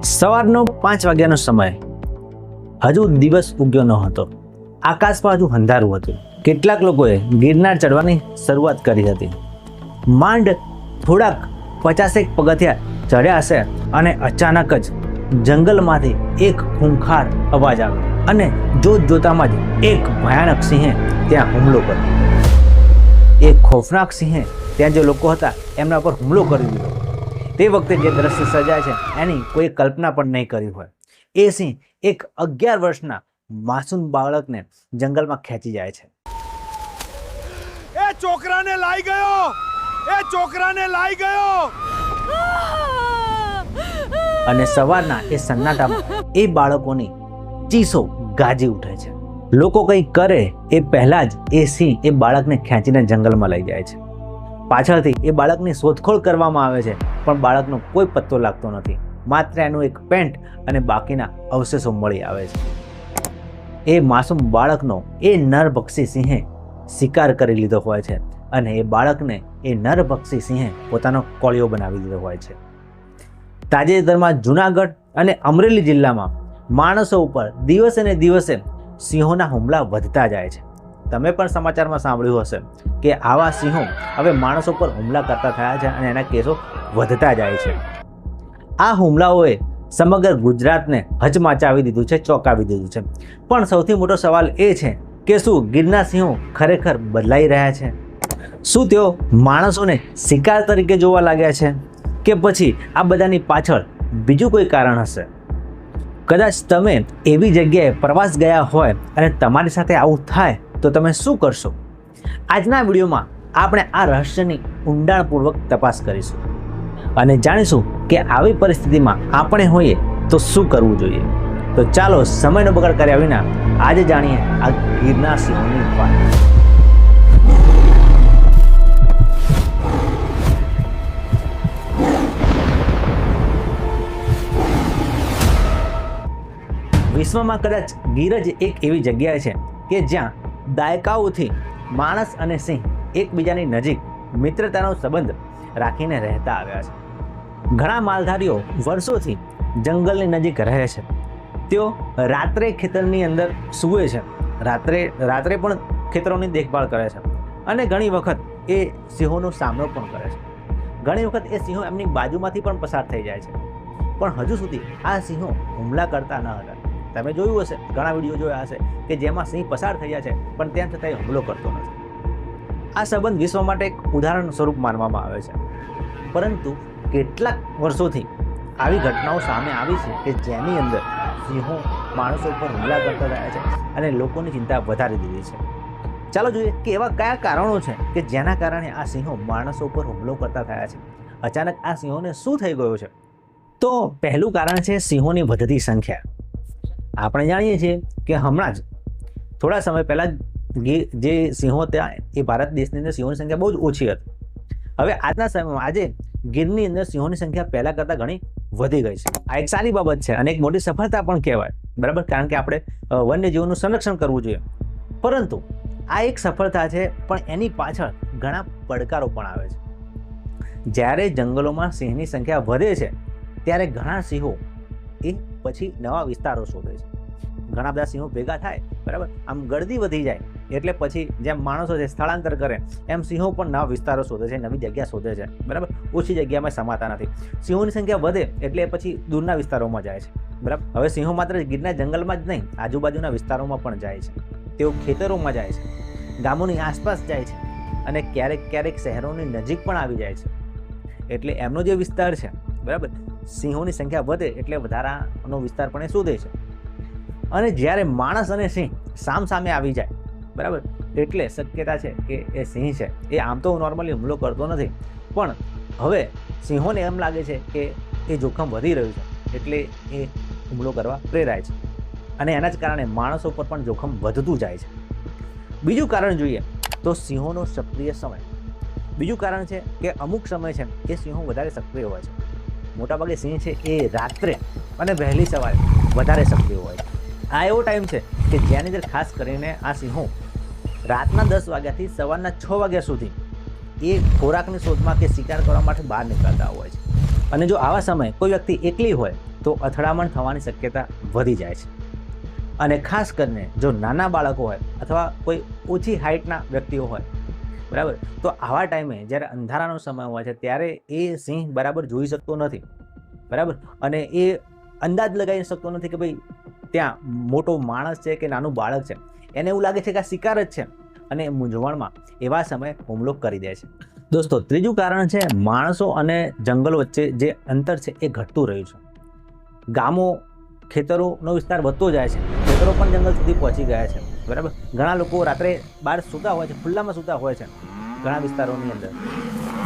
સવારનો 5 વાગ્યાનો સમય. હજુ દિવસ ઉગ્યો ન હતો. આકાશમાં હજુ અંધારું હતું. કેટલાક લોકોએ ગિરનાર ચડવાની શરૂઆત કરી હતી. માંડ થોડાક 50 પગથિયા ચડ્યા હશે અને અચાનક જ જંગલમાંથી એક ખૂંખાર અવાજ આવ્યો અને જોતામાં જ એક ભયાનક સિંહે ત્યાં હુમલો કર્યો. એ ખોફનાક સિંહે ત્યાં જે લોકો હતા એમના પર હુમલો કરી દીધો. તે વખતે જે દ્રશ્ય સર્જાય છે એની કોઈ કલ્પના પણ નહીં કરી હોય. એ સિંહ એક 11 વર્ષના માસૂમ બાળકને જંગલમાં ખેંચી જાય છે. એ છોકરાને લાઈ ગયો, એ છોકરાને લાઈ ગયો. અને સવારના એ સન્નાટામાં એ બાળકોની ચીસો ગાજી ઉઠે છે. લોકો કંઈ કરે એ પહેલા જ એ સિંહ એ બાળકને ખેંચીને જંગલમાં લઈ જાય છે. પાછળથી એ બાળકની શોધખોળ કરવામાં આવે છે, પણ બાળકનો કોઈ પત્તો લાગતો નથી. માત્ર એનું એક પેન્ટ અને બાકીના અવશેષો મળી આવે છે. એ માસૂમ બાળકનો એ નરભક્ષી સિંહે શિકાર કરી લીધો હોય છે અને એ બાળકને એ નરભક્ષી સિંહે પોતાનો કોળિયો બનાવી દીધો હોય છે. તાજેતરમાં જૂનાગઢ અને અમરેલી જિલ્લામાં માણસો ઉપર દિવસે ને દિવસે સિંહોના હુમલા વધતા જાય છે. તમે પણ સમાચારમાં સાંભળ્યું હશે કે આવા સિંહો હવે માણસો પર હુમલા કરતા થયા છે અને એના કેસો વધતા જાય છે. આ હુમલાઓએ સમગ્ર ગુજરાતને હચમચાવી દીધું છે, ચોંકાવી દીધું છે. પણ સૌથી મોટો સવાલ એ છે કે શું ગીરના સિંહો ખરેખર બદલાઈ રહ્યા છે? શું તેઓ માણસોને શિકાર તરીકે જોવા લાગ્યા છે કે પછી આ બધાની પાછળ બીજું કોઈ કારણ હશે? કદાચ તમે એવી જગ્યાએ પ્રવાસ ગયા હોય અને તમારી સાથે આવું થાય તો તમે શું કરશો? આજના વિડીયોમાં આપણે આ રહસ્યની ઊંડાણપૂર્વક તપાસ કરીશું અને જાણીશું કે આવી પરિસ્થિતિમાં આપણે હોઈએ તો શું કરવું જોઈએ. તો ચાલો સમયનો બગાડ કર્યા વિના આજે જાણીએ આ ગીરના સિંહોની વાત. વિશ્વમાં કદાચ ગીર જ એક એવી જગ્યા છે કે જ્યાં દાયકાઓથી માણસ અને સિંહ એકબીજાની નજીક મિત્રતાનો સંબંધ રાખીને રહેતા આવ્યા છે. ઘણા માલધારીઓ વર્ષોથી જંગલની નજીક રહે છે. તેઓ રાત્રે ખેતરની અંદર સૂવે છે, રાત્રે પણ ખેતરોની દેખભાળ કરે છે અને ઘણી વખત એ સિંહોનો સામનો પણ કરે છે. ઘણી વખત એ સિંહો એમની બાજુમાંથી પણ પસાર થઈ જાય છે, પણ હજુ સુધી આ સિંહો હુમલા કરતા ન હતા. તમે જોયું હશે, ઘણા વિડીયો જોયા હશે કે જેમાં સિંહ પસાર થઈ જાય છે પણ તેમ છતાં હુમલો કરતો નથી. આ સંબંધ વિશ્વ માટે એક ઉદાહરણ સ્વરૂપ માનવામાં આવે છે. પરંતુ કેટલાક વર્ષોથી આવી ઘટનાઓ સામે આવી છે કે જેની અંદર સિંહો માણસો પર હુમલા કરતા રહ્યા છે અને લોકોની ચિંતા વધારી દીધી છે. ચાલો જોઈએ કે એવા કયા કારણો છે કે જેના કારણે આ સિંહો માણસો પર હુમલો કરતા થયા છે. અચાનક આ સિંહોને શું થઈ ગયું છે? તો પહેલું કારણ છે સિંહોની વધતી સંખ્યા. આપણે જાણીએ છીએ કે હમણાં જ થોડા સમય પહેલાં જે સિંહો ત્યાં એ ભારત દેશની અંદર સિંહોની સંખ્યા બહુ જ ઓછી હતી. હવે આજના સમયમાં આજે ગીરની અંદર સિંહોની સંખ્યા પહેલાં કરતાં ઘણી વધી ગઈ છે. આ એક સારી બાબત છે અને એક મોટી સફળતા પણ કહેવાય, બરાબર? કારણ કે આપણે વન્યજીવોનું સંરક્ષણ કરવું જોઈએ. પરંતુ આ એક સફળતા છે, પણ એની પાછળ ઘણા પડકારો પણ આવે છે. જ્યારે જંગલોમાં સિંહની સંખ્યા વધે છે ત્યારે ઘણા સિંહો એ પછી નવા વિસ્તારો શોધે છે. ઘણા બધા સિંહો ભેગા થાય, બરાબર? આમ ગળદી વધી જાય એટલે પછી જેમ માણસો છે સ્થળાંતર કરે એમ સિંહો પણ નવા વિસ્તારો શોધે છે, નવી જગ્યા શોધે છે, બરાબર? ઓછી જગ્યામાં સમાતા નથી. સિંહોની સંખ્યા વધે એટલે પછી દૂરના વિસ્તારોમાં જાય છે, બરાબર? હવે સિંહો માત્ર ગીરના જંગલમાં જ નહીં, આજુબાજુના વિસ્તારોમાં પણ જાય છે. તેઓ ખેતરોમાં જાય છે, ગામોની આસપાસ જાય છે અને ક્યારેક શહેરોની નજીક પણ આવી જાય છે. એટલે એમનો જે વિસ્તાર છે, બરાબર, સિંહોની સંખ્યા વધે એટલે વધારાનો વિસ્તાર પણ એ શોધે છે. અને જ્યારે માણસ અને સિંહ સામે આવી જાય, બરાબર, એટલે શક્યતા છે કે એ સિંહ છે એ આમ તો નોર્મલી હુમલો કરતો નથી, પણ હવે સિંહોને એમ લાગે છે કે એ જોખમ વધી રહ્યું છે એટલે એ હુમલો કરવા પ્રેરાય છે અને એના જ કારણે માણસો પર પણ જોખમ વધતું જાય છે. બીજું કારણ જોઈએ તો સિંહોનો સક્રિય સમય. બીજું કારણ છે કે અમુક સમય છે એ સિંહો વધારે સક્રિય હોય છે. મોટાભાગે સિંહ છે એ રાત્રે અને વહેલી સવારે વધારે સક્રિય હોય છે. આ એવો ટાઈમ છે કે જેની અંદર ખાસ કરીને આ સિંહો રાતના 10 વાગ્યાથી સવારના 6 વાગ્યા સુધી એ ખોરાકની શોધમાં કે શિકાર કરવા માટે બહાર નીકળતા હોય છે. અને જો આવા સમયે કોઈ વ્યક્તિ એકલી હોય તો અથડામણ થવાની શક્યતા વધી જાય છે. અને ખાસ કરીને જો નાના બાળકો હોય અથવા કોઈ ઓછી હાઇટના વ્યક્તિઓ હોય, બરાબર, તો આવા ટાઈમે જ્યારે અંધારાનો સમય હોય છે ત્યારે એ સિંહ બરાબર જોઈ શકતો નથી, બરાબર, અને એ અંદાજ લગાવી શકતો નથી કે ભાઈ ત્યાં મોટો માણસ છે કે નાનું બાળક છે. એને એવું લાગે છે કે આ શિકાર જ છે અને મૂંઝવણમાં એવા સમયે હુમલો કરી દે છે. દોસ્તો, ત્રીજું કારણ છે માણસો અને જંગલો વચ્ચે જે અંતર છે એ ઘટતું રહ્યું છે. ગામો, ખેતરોનો વિસ્તાર વધતો જાય છે, ખેતરો પણ જંગલ સુધી પહોંચી ગયા છે, બરાબર. ઘણા લોકો રાત્રે બહાર સૂતા હોય છે, ખુલ્લામાં સૂતા હોય છે ઘણા વિસ્તારોની અંદર,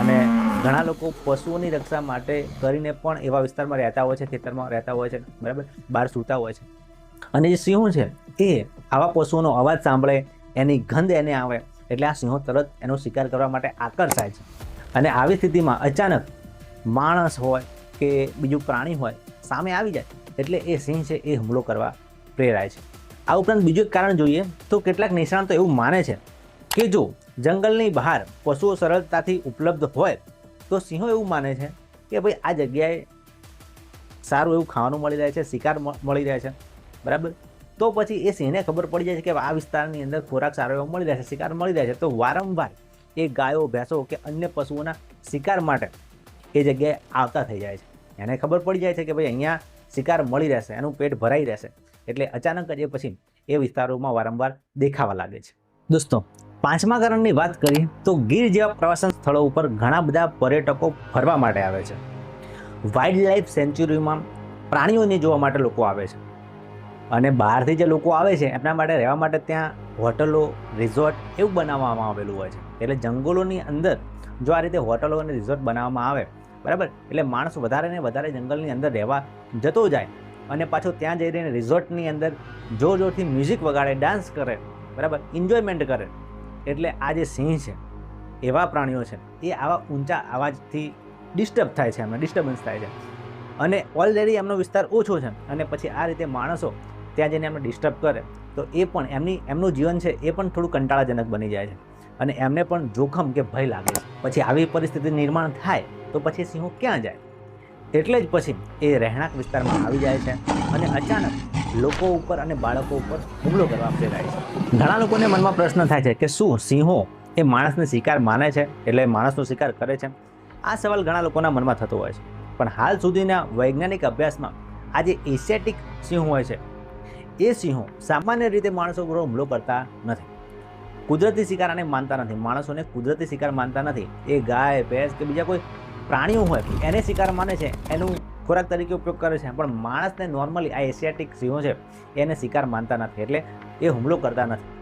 અને ઘણા લોકો પશુઓની રક્ષા માટે કરીને પણ એવા વિસ્તારમાં રહેતા હોય છે, ખેતરમાં રહેતા હોય છે, બરાબર, બહાર સૂતા હોય છે. અને જે સિંહો છે એ આવા પશુઓનો અવાજ સાંભળે, એની ગંધ એને આવે એટલે આ સિંહો તરત એનો શિકાર કરવા માટે આકર્ષાય છે. અને આવી સ્થિતિમાં અચાનક માણસ હોય કે બીજું પ્રાણી હોય સામે આવી જાય એટલે એ સિંહ છે એ હુમલો કરવા પ્રેરાય છે. આ ઉપરાંત બીજું એક કારણ જોઈએ તો કેટલાક નિષ્ણાતો એવું માને છે કે જો જંગલની બહાર પશુઓ સરળતાથી ઉપલબ્ધ હોય તો સિંહો એવું માને છે કે ભાઈ આ જગ્યાએ સારું એવું ખાવાનું મળી રહે છે, શિકાર મળી રહે છે, બરાબર, તો પછી એ સિંહને ખબર પડી જાય છે કે આ વિસ્તારની અંદર ખોરાક સારો એવો મળી રહે છે, શિકાર મળી રહે છે, તો વારંવાર એ ગાયો, ભેંસો કે અન્ય પશુઓના શિકાર માટે એ જગ્યાએ આવતા થઈ જાય છે. એને ખબર પડી જાય છે કે ભાઈ અહીંયા શિકાર મળી રહેશે, એનું પેટ ભરાઈ રહેશે, એટલે અચાનક જ એ પછી એ વિસ્તારોમાં વારંવાર દેખાવા લાગે છે. દોસ્તો, પાંચમા કારણની વાત કરીએ તો ગીર જેવા પ્રવાસન સ્થળો ઉપર ઘણા બધા પર્યટકો ફરવા માટે આવે છે. વાઇલ્ડ લાઈફ સેન્ચ્યુરીમાં પ્રાણીઓને જોવા માટે લોકો આવે છે. અને બહારથી જે લોકો આવે છે એમના માટે રહેવા માટે ત્યાં હોટલો, રિઝોર્ટ એવું બનાવવામાં આવેલું હોય છે. એટલે જંગલોની અંદર જો આ રીતે હોટલો અને રિઝોર્ટ બનાવવામાં આવે, બરાબર, એટલે માણસ વધારે ને વધારે જંગલની અંદર રહેવા જતો જાય અને પાછો ત્યાં જઈને રિઝોર્ટની અંદર જોર જોરથી મ્યુઝિક વગાડે, ડાન્સ કરે, બરાબર, એન્જોયમેન્ટ કરે. એટલે આ જે સિંહ છે, એવા પ્રાણીઓ છે, એ આવા ઊંચા અવાજથી ડિસ્ટર્બ થાય છે, એમને ડિસ્ટર્બન્સ થાય છે. અને ઓલરેડી એમનો વિસ્તાર ઓછો છે અને પછી આ રીતે માણસો ત્યાં જઈને એમને ડિસ્ટર્બ કરે તો એ પણ એમનું જીવન છે એ પણ થોડું કંટાળાજનક બની જાય છે અને એમને પણ જોખમ કે ભય લાગે છે. પછી આવી પરિસ્થિતિ નિર્માણ થાય તો પછી સિંહો ક્યાં જાય? એટલે જ પછી એ રહેણાંક વિસ્તારમાં આવી જાય છે અને અચાનક લોકો ઉપર અને બાળકો ઉપર હુમલો કરવા પ્રેરાય છે. ઘણા લોકોને મનમાં પ્રશ્ન થાય છે કે શું સિંહો એ માણસને શિકાર માને છે, એટલે માણસનો શિકાર કરે છે? આ સવાલ ઘણા લોકોના મનમાં થતો હોય છે, પણ હાલ સુધીના વૈજ્ઞાનિક અભ્યાસમાં આ જે એશિયાટિક સિંહ હોય છે એ સિંહો સામાન્ય રીતે માણસો પર હુમલો કરતા નથી. કુદરતી શિકાર આને માનતા નથી, માણસોને કુદરતી શિકાર માનતા નથી. એ ગાય, ભેંસ કે બીજા કોઈ પ્રાણીઓ હોય એને શિકાર માને છે, એનું ખોરાક તરીકે ઉપયોગ કરે છે, પણ માણસને નોર્મલી આ એશિયાટિક સિંહો છે એને શિકાર માનતા નથી, એટલે એ હુમલો કરતા નથી.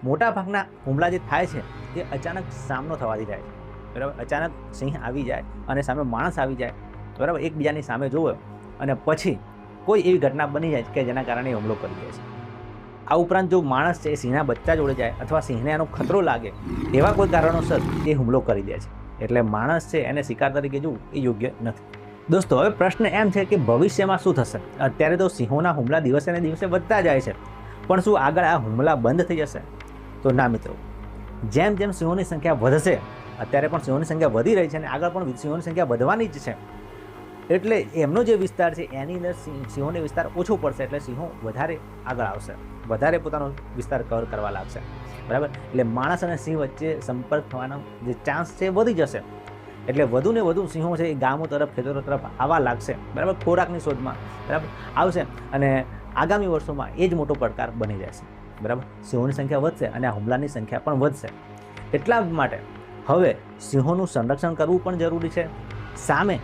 મોટાભાગના હુમલા જે થાય છે એ અચાનક સામનો થવાથી થાય છે, બરાબર. અચાનક સિંહ આવી જાય અને સામે માણસ આવી જાય, બરાબર, એકબીજાની સામે જોવે અને પછી કોઈ એવી ઘટના બની જાય કે જેના કારણે હુમલો કરી દે છે. આ ઉપરાંત જો માણસ છે એ સિંહના બચ્ચા જોડે જાય અથવા સિંહને એનો ખતરો લાગે એવા કોઈ કારણોસર એ હુમલો કરી દે છે. એટલે માણસ છે એને શિકાર તરીકે જોવું એ યોગ્ય નથી. દોસ્તો, હવે પ્રશ્ન એમ છે કે ભવિષ્યમાં શું થશે? અત્યારે તો સિંહોના હુમલા દિવસે ને દિવસે વધતા જાય છે, પણ શું આગળ આ હુમલા બંધ થઈ જશે? તો ના મિત્રો, જેમ જેમ સિંહોની સંખ્યા વધશે, અત્યારે પણ સિંહોની સંખ્યા વધી રહી છે અને આગળ પણ સિંહોની સંખ્યા વધવાની જ છે, એટલે એમનો જે વિસ્તાર છે એની અંદર સિંહોનો વિસ્તાર ઓછો પડશે, એટલે સિંહો વધારે આગળ આવશે, વધારે પોતાનો વિસ્તાર કવર કરવા લાગશે, બરાબર. એટલે માણસ અને સિંહ વચ્ચે સંપર્ક થવાનો જે ચાન્સ છે વધી જશે. એટલે વધુ ને વધુ સિંહો છે એ ગામો તરફ, ખેતરો તરફ આવવા લાગશે, બરાબર, ખોરાકની શોધમાં, બરાબર, આવશે અને આગામી વર્ષોમાં એ જ મોટો પડકાર બની જશે, બરાબર. સિંહોની સંખ્યા વધશે અને આ હુમલાની સંખ્યા પણ વધશે. એટલા માટે હવે સિંહોનું સંરક્ષણ કરવું પણ જરૂરી છે, સામે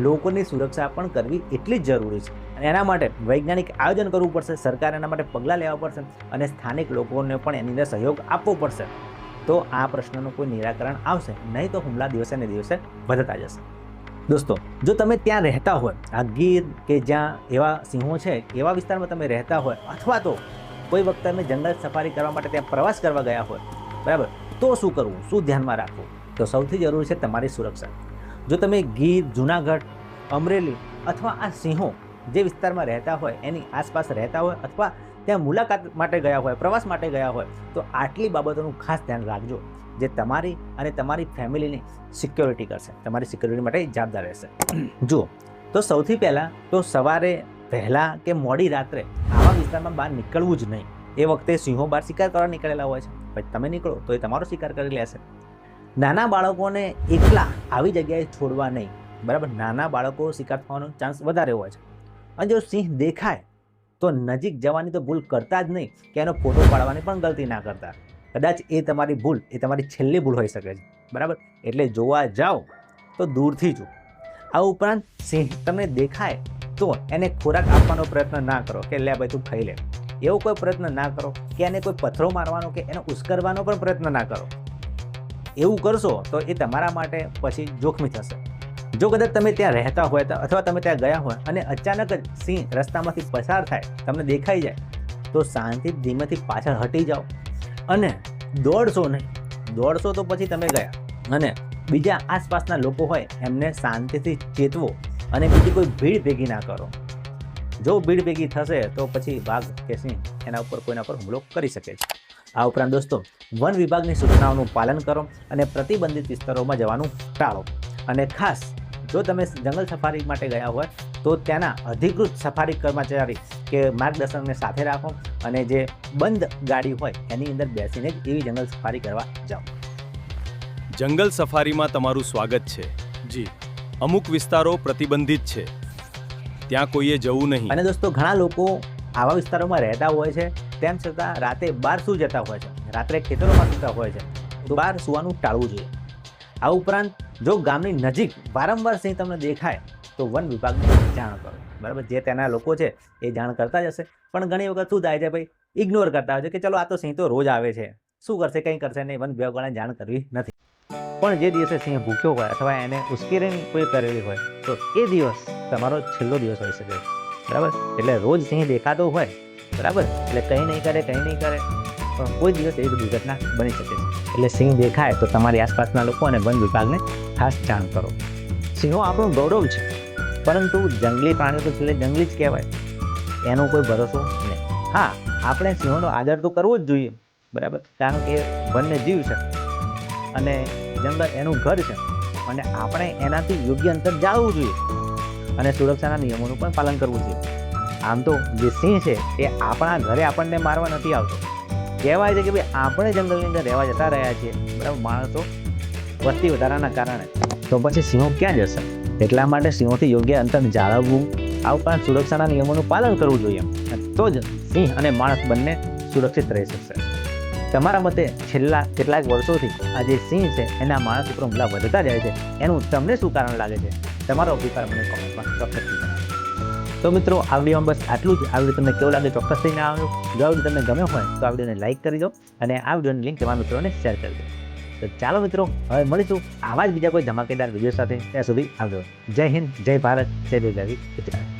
લોકોની સુરક્ષા પણ કરવી એટલી જ જરૂરી છે. અને એના માટે વૈજ્ઞાનિક આયોજન કરવું પડશે, સરકારે એના માટે પગલાં લેવા પડશે અને સ્થાનિક લોકોને પણ એની અંદર સહયોગ આપવો પડશે. તો આ પ્રશ્નનું કોઈ નિરાકરણ આવશે, નહીં તો હુમલા દિવસે ને દિવસે વધતા જશે. દોસ્તો, જો તમે ત્યાં રહેતા હોય, આ ગીર કે જ્યાં એવા સિંહો છે એવા વિસ્તારમાં તમે રહેતા હોય, અથવા તો કોઈ વખત તમે જંગલ સફારી કરવા માટે ત્યાં પ્રવાસ કરવા ગયા હોય, બરાબર, તો શું કરવું, શું ધ્યાનમાં રાખવું? તો સૌથી જરૂરી છે તમારી સુરક્ષા. જો તમે ગીર, જૂનાગઢ, અમરેલી અથવા આ સિંહો જે વિસ્તારમાં રહેતા હોય એની આસપાસ રહેતા હોય અથવા ત્યાં મુલાકાત માટે ગયા હોય, પ્રવાસ માટે ગયા હોય, તો આટલી બાબતોનું ખાસ ધ્યાન રાખજો. જે તમારી અને તમારી ફેમિલીની સિક્યોરિટી કરશે, તમારી સિક્યોરિટી માટે જવાબદાર રહેશે. જુઓ, તો સૌથી પહેલાં તો સવારે વહેલા કે મોડી રાત્રે આવા વિસ્તારમાં બહાર નીકળવું જ નહીં. એ વખતે સિંહો બહાર શિકાર કરવા નીકળેલા હોય છે, પછી તમે નીકળો તો એ તમારો શિકાર કરી લેશે. નાના બાળકોને એકલા આવી જગ્યાએ છોડવા નહીં, બરાબર. નાના બાળકો શિકાર થવાનો ચાન્સ વધારે હોય છે. અને જો સિંહ દેખાય તો નજીક જવાની તો ભૂલ કરતા જ નહીં, કે એનો ફોટો પાડવાની પણ ગલતી ના કરતા. કદાચ એ તમારી ભૂલ, એ તમારી છેલ્લી ભૂલ હોઈ શકે છે, બરાબર. એટલે જોવા જાઓ તો દૂરથી જુઓ. આ ઉપરાંત સિંહ તમને દેખાય તો એને ખોરાક આપવાનો પ્રયત્ન ના કરો કે લે ભાઈ તું ખાઈ લે, એવો કોઈ પ્રયત્ન ના કરો. કે એને કોઈ પથ્થરો મારવાનો કે એને ઉશ્કરવાનો પણ પ્રયત્ન ના કરો. એવું કરશો તો એ તમારા માટે પછી જોખમી થશે. જો કદાચ તમે ત્યાં રહેતા હોય અથવા તમે ત્યાં ગયા હોય અને અચાનક જ સિંહ રસ્તામાંથી પસાર થાય, તમને દેખાઈ જાય, તો શાંતિ ધીમેથી પાછળ હટી જાઓ અને દોડશો નહીં. દોડશો તો પછી તમે ગયા. અને બીજા આસપાસના લોકો હોય એમને શાંતિથી ચેતવો અને બીજી કોઈ ભીડ ભેગી ના કરો. જો ભીડ ભેગી થશે તો પછી વાઘ કે સિંહ એના ઉપર કોઈના પર હુમલો કરી શકે છે. આ ઉપરાંત દોસ્તો, વન વિભાગની સૂચનાઓનું પાલન કરો અને પ્રતિબંધિત વિસ્તારોમાં જવાનું ટાળો. અને ખાસ જો તમે જંગલ સફારી માટે ગયા હોય તો ત્યાંના અધિકૃત સફારી કર્મચારી કે માર્ગદર્શકને સાથે રાખો અને જે બંધ ગાડી હોય એની અંદર બેસીને જ એવી જંગલ સફારી કરવા જાઓ. જંગલ સફારીમાં તમારું સ્વાગત છે. જી, અમુક વિસ્તારો પ્રતિબંધિત છે, ત્યાં કોઈએ જવું નહીં. અને દોસ્તો, ઘણા લોકો આવા વિસ્તારોમાં રહેતા હોય છે, તેમ છતાં રાતે બહાર સૂઈ જતા હોય છે, રાત્રે ખેતરોમાં સૂતા હોય છે, તો બહાર સૂવાનું ટાળવું જોઈએ. આ ઉપરાંત જો ગામની નજીક વારંવાર સિંહ તમને દેખાય તો વન વિભાગને જાણ કરો, બરાબર. જે ત્યાંના લોકો છે એ જાણ કરતા જ હશે, પણ ઘણી વખત શું થાય છે ભાઈ, ઇગ્નોર કરતા હોય છે કે ચલો આ તો સિંહ તો રોજ આવે છે, શું કરશે, કંઈ કરશે નહીં, વન વિભાગવાળાને જાણ કરવી નથી. પણ જે દિવસે સિંહ ભૂખ્યો હોય અથવા એને ઉશ્કેરણી કોઈ કરેલી હોય તો એ દિવસ તમારો છેલ્લો દિવસ હોઈ શકે છે, બરાબર. એટલે રોજ સિંહ દેખાતો હોય, બરાબર, એટલે કંઈ નહીં કરે, પણ કોઈ દિવસ એવી દુર્ઘટના બની શકે છે. એટલે સિંહ દેખાય તો તમારી આસપાસના લોકો અને વન વિભાગને ખાસ જાણ કરો. સિંહો આપણું ગૌરવ છે, પરંતુ જંગલી પ્રાણીઓ તો છેલ્લે જંગલી જ કહેવાય, એનો કોઈ ભરોસો નહીં. હા, આપણે સિંહોનો આદર તો કરવો જ જોઈએ, બરાબર, કારણ કે વન્ય જીવ છે અને જંગલ એનું ઘર છે અને આપણે એનાથી યોગ્ય અંતર જાળવવું જોઈએ અને સુરક્ષાના નિયમોનું પણ પાલન કરવું જોઈએ. આમ તો જે સિંહ છે એ આપણા ઘરે આપણને મારવા નથી આવતો. કહેવાય છે કે ભાઈ આપણે જંગલની અંદર રહેવા જતા રહ્યા છીએ, બરાબર, માણસો વસ્તી વધારાના કારણે, તો પછી સિંહો ક્યાં જશે? એટલા માટે સિંહોથી યોગ્ય અંતર જાળવવું, આ ઉપરાંત સુરક્ષાના નિયમોનું પાલન કરવું જોઈએ, તો જ સિંહ અને માણસ બંને સુરક્ષિત રહી શકશે. તમારા મતે છેલ્લા કેટલાક વર્ષોથી આ જે સિંહ છે એના માણસ ઉપર હુમલા વધતા જાય છે, એનું તમને શું કારણ લાગે છે? તમારો અભિપ્રાય મને કોમેન્ટમાં ચોક્કસથી જણાવો. તો મિત્રો, આ વિડીયોમાં બસ આટલું જ. આ વિડીયો તમને કેવો લાગે ચોક્કસથી જણાવજો. જો આ વિડીયો તમને ગમ્યો હોય તો આ વિડીયોને લાઈક કરી દો અને આ વિડીયોની લિંક તમારા મિત્રોને શેર કરી દો. તો ચાલો મિત્રો, હવે મળીશું આવા જ બીજા કોઈ ધમાકેદાર વિડીયો સાથે. ત્યાં સુધી આવજો. જય હિન્દ, જય ભારત, જય દેવ, જય ગુજરાત.